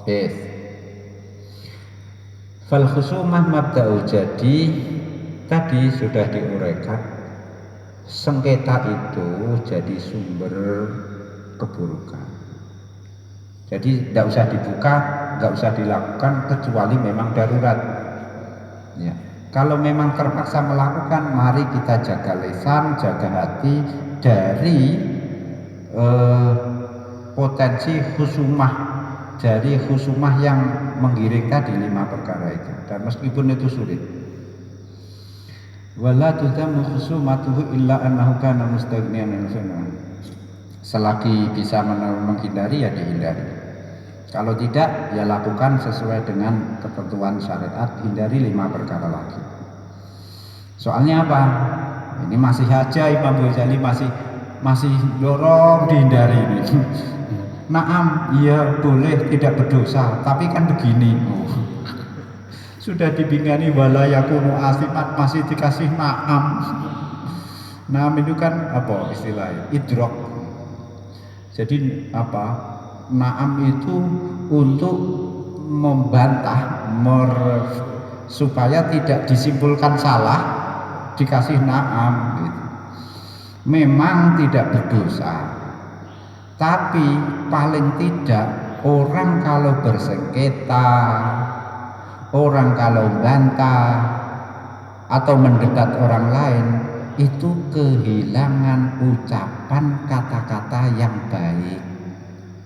Yes. Fal khusumah mabda'u, jadi tadi sudah diuraikan, sengketa itu jadi sumber keburukan. Jadi tidak usah dibuka, nggak usah dilakukan kecuali memang darurat. Ya. Kalau memang terpaksa melakukan, mari kita jaga lisan, jaga hati dari potensi khusumah, dari khusumah yang menggiring tadi 5 perkara itu. Dan meskipun itu sulit, wala tudammu khusumatuhu illa annahu kana mustaghniyan an sunnah. Selagi bisa menghindari ya dihindari. Kalau tidak ya lakukan sesuai dengan ketentuan syariat, hindari 5 perkara lagi. Soalnya apa? Ini masih aja Imam Ghazali masih dorong dihindari ini. Naam, iya boleh tidak berdosa, tapi kan begini. Sudah dibingani wala yakunu asimat masih dikasih naam. Naam itu kan apa istilahnya? Idrok. Jadi apa? Naam itu untuk membantah supaya tidak disimpulkan salah, dikasih naam gitu. Memang tidak berdosa, tapi paling tidak orang kalau bersengketa, orang kalau bantah atau mendekat orang lain itu kehilangan ucapan kata-kata yang baik,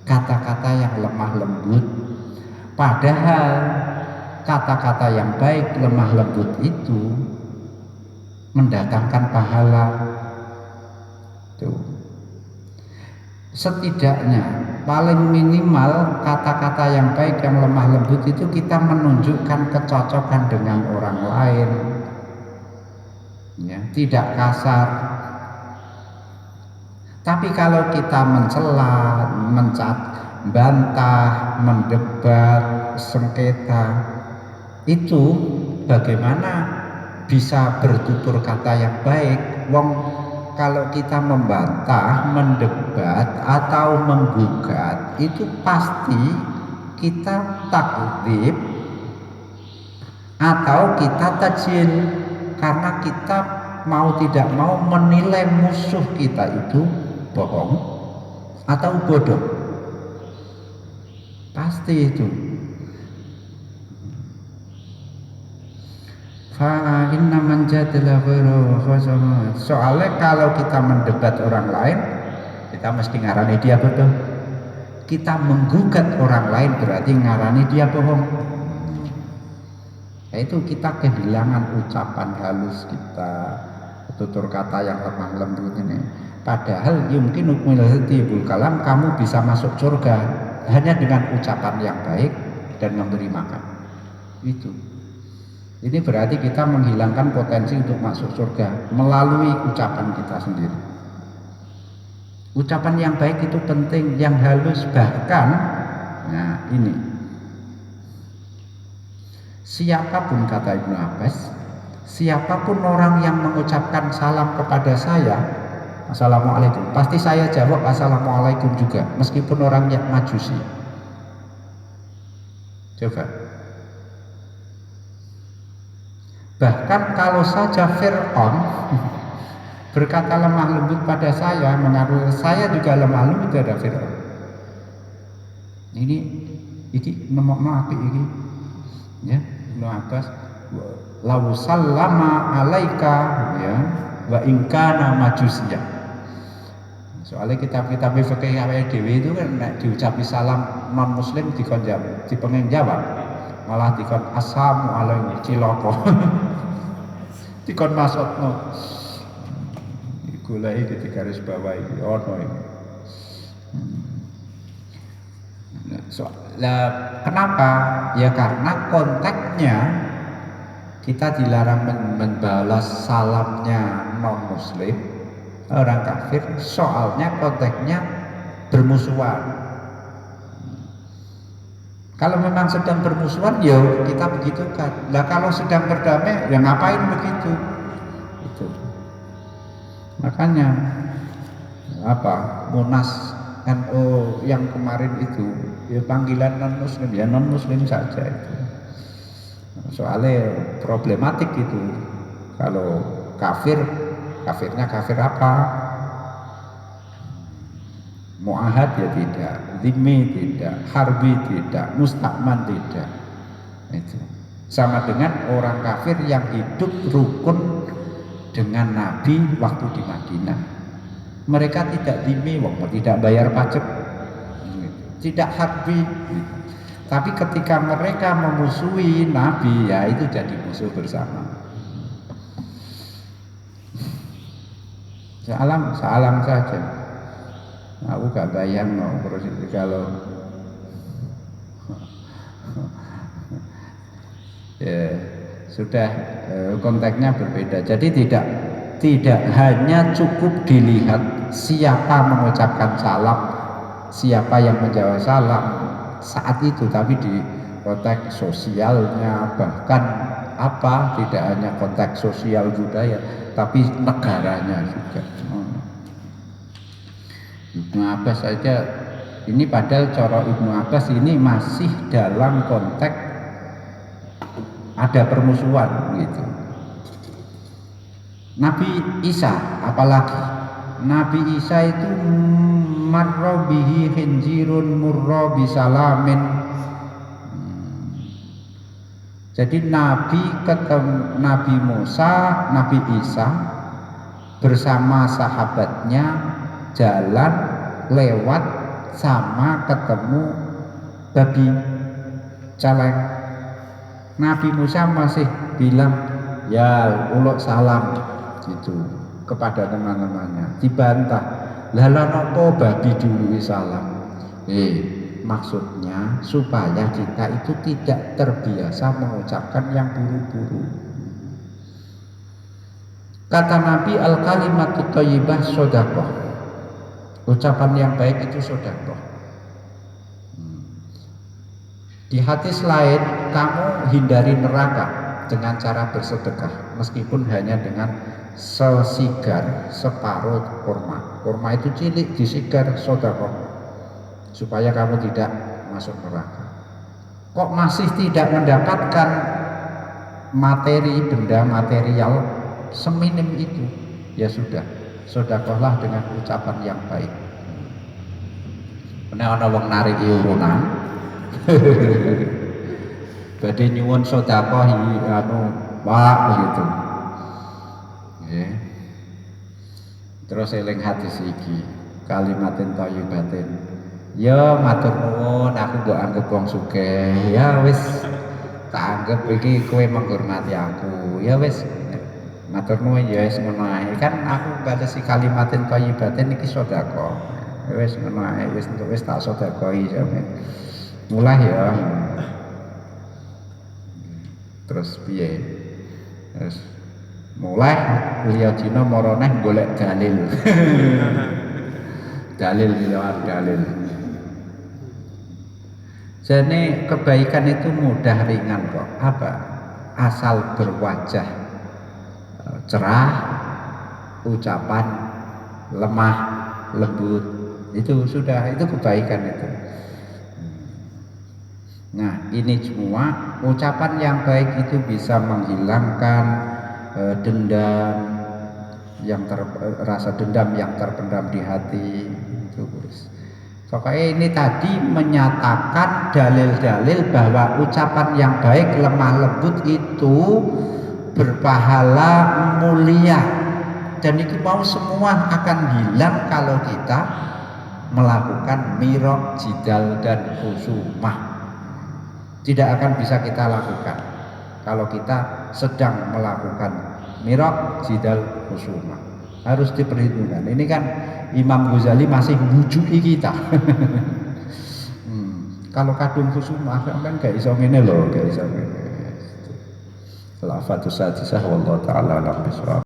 kata-kata yang lemah lembut. Padahal kata-kata yang baik lemah lembut itu mendatangkan pahala. Tuh. Setidaknya paling minimal kata-kata yang baik yang lemah lembut itu kita menunjukkan kecocokan dengan orang lain, ya, tidak kasar. Tapi kalau kita mencela, mencat, bantah, mendebat, sengketa, itu bagaimana bisa bertutur kata yang baik? Wong kalau kita membantah, mendebat atau menggugat itu pasti kita takdzib atau kita tajin, karena kita mau tidak mau menilai musuh kita itu bohong atau bodoh. Pasti itu. Soalnya kalau kita mendebat orang lain, kita mesti ngarani dia bodoh. Kita menggugat orang lain berarti ngarani dia bohong. Itu kita kehilangan ucapan halus kita, tutur kata yang lemah lembut ini. Padahal yumkin hukmul kalam, kamu bisa masuk surga hanya dengan ucapan yang baik dan memberi makan. Itu. Ini berarti kita menghilangkan potensi untuk masuk surga melalui ucapan kita sendiri. Ucapan yang baik itu penting, yang halus, bahkan nah ini, siapapun, kata Ibnu Abbas, siapapun orang yang mengucapkan salam kepada saya, assalamualaikum, pasti saya jawab assalamualaikum juga, meskipun orangnya majusi. Coba. Bahkan kalau saja Fir'aun berkata lemah lembut pada saya, mengaku saya juga lemah lembut pada Fir'aun. Ini nemokno apik iki. Ya, Ibnu Abbas, law sallama alaika ya wa in kana majusiyah. Soalnya kitab-kitab fikih awake dhewe itu kan nek diucapi salam non muslim dikon jawab, dipengen jawab, malah dikon assalamu alaikum cilaka. Dikon maksudno. Iku lagi di garis bawah iki ono iki. Kenapa? Ya karena konteksnya kita dilarang membalas salamnya non muslim, orang kafir, soalnya konteksnya bermusuhan. Kalau memang sedang bermusuhan, ya kita begitu kan. Nah kalau sedang berdamai, ya ngapain begitu? Itu. Makanya apa? Munas NU yang kemarin itu ya panggilan non muslim, ya non muslim saja itu. Soalnya problematik itu. Kalau kafir, kafirnya kafir apa? Mu'ahad ya tidak, zimmi tidak, harbi tidak, mustakman tidak. Itu sama dengan orang kafir yang hidup rukun dengan Nabi waktu di Madinah. Mereka tidak zimmi, tidak bayar pajak, tidak harbi. Tapi ketika mereka memusuhi Nabi, ya itu jadi musuh bersama. Salam saja. Aku gak bayang kalau ya, sudah konteksnya berbeda. Jadi tidak hanya cukup dilihat siapa mengucapkan salam, siapa yang menjawab salam saat itu, tapi di konteks sosialnya, bahkan apa, tidak hanya konteks sosial budaya, tapi negaranya juga. Ibnu Abbas saja ini, padahal cara Ibnu Abbas ini masih dalam konteks ada permusuhan gitu. Nabi Isa apalagi, Nabi Isa itu marra bihi khinzirun murra bisalamin. Jadi Nabi Musa, Nabi Isa bersama sahabatnya jalan lewat sama ketemu babi celeng. Nabi Musa masih bilang ya uluk salam gitu kepada teman-temannya, dibantah lala nopo babi dulu salam. Maksudnya supaya kita itu tidak terbiasa mengucapkan yang buru-buru. Kata Nabi, al kalimatu thayyibah shadaqah, ucapan yang baik itu sedekah. Di hadis lain, kamu hindari neraka dengan cara bersedekah, meskipun hanya dengan sesigar separuh kurma. Kurma itu cilik, disigar sedekah, supaya kamu tidak masuk neraka. Kok masih tidak mendapatkan materi, benda material seminim itu? Ya sudah, sedekahlah dengan ucapan yang baik. Nek ana wong nariki urunan badhe nyuwun sedekah Pak gitu. Nggih. Terus eling hadis iki, kalimatin thayyibatin. Ya matur nuwun, aku mbok anggap wong sugih. Ya wis tak anggap iki kowe menghormati aku. Ya wis matur nuwun ya wis ngono ae. Kan aku balesi kalimatin thayyibatin iki sedekah. Wis ngono ae, wis tak sedekahi sampe. Mulai ya. Terus piye? Terus mulai liya dina maraneh golek dalil. Dalil lewat dalil. Jadi kebaikan itu mudah ringan kok. Apa? Asal berwajah cerah, ucapan lemah, lembut, itu sudah, itu kebaikan itu. Nah, ini semua ucapan yang baik itu bisa menghilangkan dendam yang rasa dendam yang terpendam di hati. Terus pokoknya ini tadi menyatakan dalil-dalil bahwa ucapan yang baik, lemah lembut itu berpahala mulia, dan itu mau semua akan hilang kalau kita melakukan mirok, jidal, dan khusumah. Tidak akan bisa kita lakukan kalau kita sedang melakukan mirok, jidal, khusumah. Harus diperhitungkan. Ini kan Imam Ghazali masih bujuki kita. Kalau kadung khusumah kan gak iso ngene lho, gak iso ngene. Al-Fatihah wallahu taala alam bisawab.